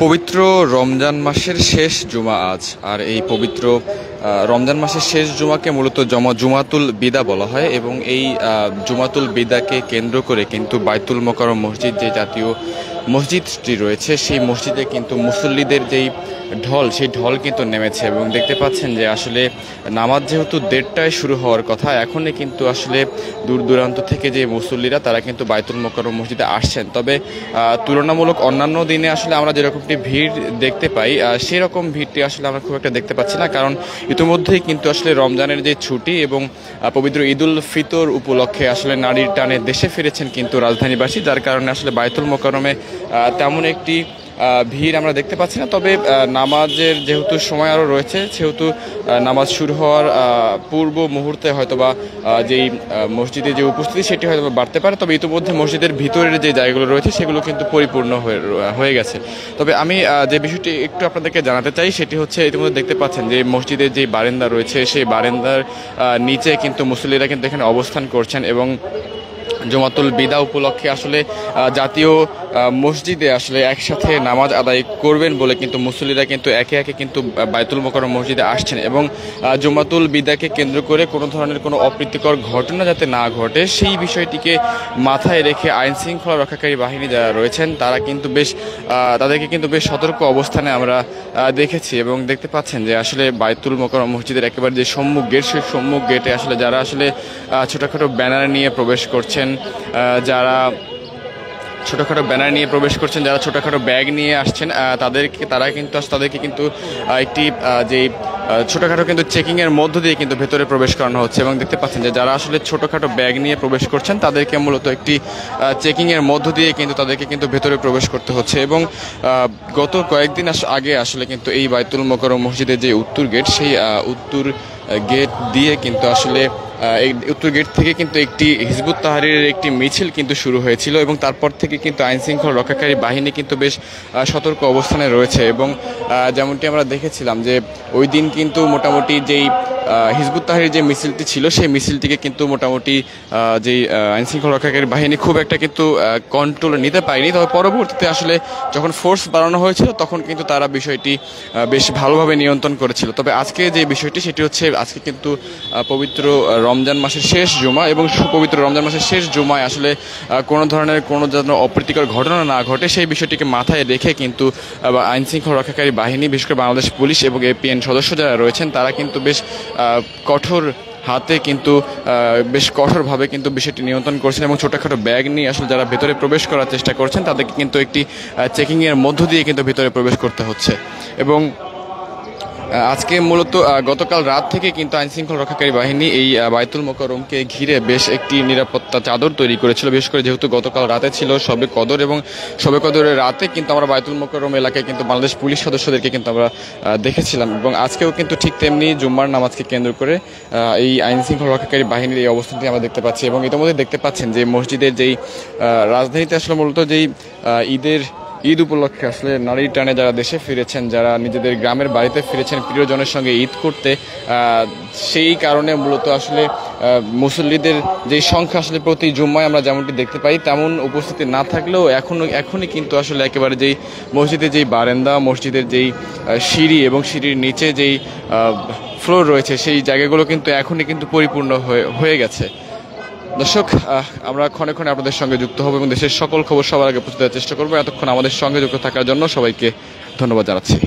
পবিত্র রমজান মাসের শেষ জুমা আজ, আর এই পবিত্র রমজান মাসের শেষ জুমাকে মূলত জুমাতুল বিদা বলা হয় এবং এই জুমাতুল বিদাকে কেন্দ্র করে কিন্তু বাইতুল মোকাররম মসজিদ, যে জাতীয় মসজিদটি রয়েছে, সেই মসজিদে কিন্তু মুসল্লিদের যেই ঢল, সেই ঢল কিন্তু নেমেছে। এবং দেখতে পাচ্ছেন যে আসলে নামাজ যেহেতু 1:30টায় শুরু হওয়ার কথা, এখনই কিন্তু আসলে দূর দূরান্ত থেকে যে মুসল্লিরা তারা কিন্তু বাইতুল মোকাররম মসজিদে আসছেন। তবে তুলনামূলক অন্যান্য দিনে আসলে আমরা যেরকমটি ভিড় দেখতে পাই, সেরকম ভিড়টি আসলে আমরা খুব একটা দেখতে পাচ্ছি না, কারণ ইতিমধ্যেই কিন্তু আসলে রমজানের যে ছুটি এবং পবিত্র ঈদুল ফিতর উপলক্ষে আসলে নারীর টানে দেশে ফিরেছেন কিন্তু রাজধানীবাসী, যার কারণে আসলে বাইতুল মোকাররমে তেমন একটি ভিড় আমরা দেখতে পাচ্ছি না। তবে নামাজের যেহেতু সময় আরও রয়েছে, সেহেতু নামাজ শুরু হওয়ার পূর্ব মুহূর্তে হয়তোবা যেই মসজিদে যে উপস্থিতি সেটি হয়তো বাড়তে পারে। তবে ইতিমধ্যে মসজিদের ভিতরের যে জায়গাগুলো রয়েছে সেগুলো কিন্তু পরিপূর্ণ হয়ে গেছে। তবে আমি যে বিষয়টি একটু আপনাদেরকে জানাতে চাই সেটি হচ্ছে, ইতিমধ্যে দেখতে পাচ্ছেন যে মসজিদের যে বারান্দা রয়েছে, সেই বারান্দার নিচে কিন্তু মুসল্লিরা কিন্তু এখানে অবস্থান করছেন এবং জুমাতুল বিদা উপলক্ষে আসলে জাতীয় মসজিদে আসলে একসাথে নামাজ আদায় করবেন বলে কিন্তু মুসল্লিরা কিন্তু একে একে কিন্তু বাইতুল মোকাররম মসজিদে আসছেন এবং জুমাতুল বিদাকে কেন্দ্র করে কোনো ধরনের কোনো অপ্রীতিকর ঘটনা যাতে না ঘটে সেই বিষয়টিকে মাথায় রেখে আইন শৃঙ্খলা রক্ষাকারী বাহিনী যারা রয়েছেন তারা কিন্তু তাদেরকে কিন্তু বেশ সতর্ক অবস্থানে আমরা দেখেছি। এবং দেখতে পাচ্ছেন যে আসলে বাইতুল মোকাররম মসজিদের একেবারে যে সম্মুখ গেট, সেই সম্মুখ গেটে আসলে যারা আসলে ছোটোখাটো ব্যানার নিয়ে প্রবেশ করছেন, যারা ছোটোখাটো ব্যানার নিয়ে প্রবেশ করছেন, যারা ছোটোখাটো ব্যাগ নিয়ে আসছেন, তাদেরকে কিন্তু একটি যেই ছোটোখাটো কিন্তু চেকিংয়ের মধ্য দিয়ে কিন্তু ভেতরে প্রবেশ করানো হচ্ছে। এবং দেখতে পাচ্ছেন যে যারা আসলে ছোটোখাটো ব্যাগ নিয়ে প্রবেশ করছেন তাদেরকে মূলত একটি চেকিংয়ের মধ্য দিয়ে কিন্তু তাদেরকে কিন্তু ভেতরে প্রবেশ করতে হচ্ছে। এবং গত কয়েকদিন আগে আসলে কিন্তু এই বাইতুল মোকাররম মসজিদের যে উত্তর গেট, সেই উত্তর গেট দিয়ে কিন্তু আসলে এই উত্তর গেট থেকে কিন্তু একটি হিজবুত তাহরীরের একটি মিছিল কিন্তু শুরু হয়েছিল এবং তারপর থেকে কিন্তু আইনশৃঙ্খলা রক্ষাকারী বাহিনী কিন্তু বেশ সতর্ক অবস্থানে রয়েছে। এবং যেমনটি আমরা দেখেছিলাম যে ওই দিন কিন্তু মোটামুটি যেই হিজবুত তাহরীর যে মিছিলটি ছিল, সেই মিছিলটিকে কিন্তু মোটামুটি যেই আইনশৃঙ্খলা রক্ষাকারী বাহিনী খুব একটা কিন্তু কন্ট্রোলে নিতে পারেনি। তবে পরবর্তীতে আসলে যখন ফোর্স বাড়ানো হয়েছিল তখন কিন্তু তারা বিষয়টি বেশ ভালোভাবে নিয়ন্ত্রণ করেছিল। তবে আজকে যে বিষয়টি সেটি হচ্ছে, আজকে কিন্তু পবিত্র রমজান মাসের শেষ জুমা এবং পবিত্র রমজান মাসের শেষ জুমায় আসলে কোনো ধরনের কোনো যেন অপ্রীতিকর ঘটনা না ঘটে সেই বিষয়টিকে মাথায় রেখে কিন্তু আইনশৃঙ্খলা রক্ষাকারী বাহিনী, বিশেষ করে বাংলাদেশ পুলিশ এবং এপিএন সদস্য যারা রয়েছেন তারা কিন্তু বেশ কঠোর হাতে কিন্তু বেশ কঠোরভাবে কিন্তু বিষয়টি নিয়ন্ত্রণ করছেন এবং ছোটোখাটো ব্যাগ নিয়ে আসলে যারা ভেতরে প্রবেশ করার চেষ্টা করছেন তাদেরকে কিন্তু একটি চেকিংয়ের মধ্য দিয়ে কিন্তু ভেতরে প্রবেশ করতে হচ্ছে। এবং আজকে মূলত গতকাল রাত থেকে কিন্তু আইনশৃঙ্খলা রক্ষাকারী বাহিনী এই বাইতুল মোকাররমকে ঘিরে বেশ একটি নিরাপত্তা চাদর তৈরি করেছিল। বিশেষ করে যেহেতু গতকাল রাতে ছিল শবে কদর এবং শবে কদরের রাতে কিন্তু আমরা বাইতুল মোকাররম এলাকায় কিন্তু বাংলাদেশ পুলিশ সদস্যদেরকে কিন্তু আমরা দেখেছিলাম এবং আজকেও কিন্তু ঠিক তেমনি জুম্মার নামাজকে কেন্দ্র করে এই আইনশৃঙ্খলা রক্ষাকারী বাহিনীর এই অবস্থানটি আমরা দেখতে পাচ্ছি। এবং ইতিমধ্যে দেখতে পাচ্ছেন যে মসজিদের যেই রাজধানীতে আসলে মূলত যেই ঈদ উপলক্ষে আসলে নারীর টানে যারা দেশে ফিরেছেন, যারা নিজেদের গ্রামের বাড়িতে ফিরেছেন প্রিয়জনের সঙ্গে ঈদ করতে, সেই কারণে মূলত আসলে মুসল্লিদের যেই সংখ্যা আসলে প্রতি জুম্মায় আমরা যেমনটি দেখতে পাই তেমন উপস্থিতি না থাকলেও এখনই কিন্তু আসলে একেবারে যেই মসজিদের যেই বারান্দা, মসজিদের যেই সিঁড়ি এবং সিঁড়ির নিচে যেই ফ্লোর রয়েছে সেই জায়গাগুলো কিন্তু এখনই কিন্তু পরিপূর্ণ হয়ে গেছে। দর্শক, আমরা ক্ষণে ক্ষণে আপনাদের সঙ্গে যুক্ত হব এবং দেশের সকল খবর সবার আগে পৌঁছে দেওয়ার চেষ্টা করবো। এতক্ষণ আমাদের সঙ্গে যুক্ত থাকার জন্য সবাইকে ধন্যবাদ জানাচ্ছি।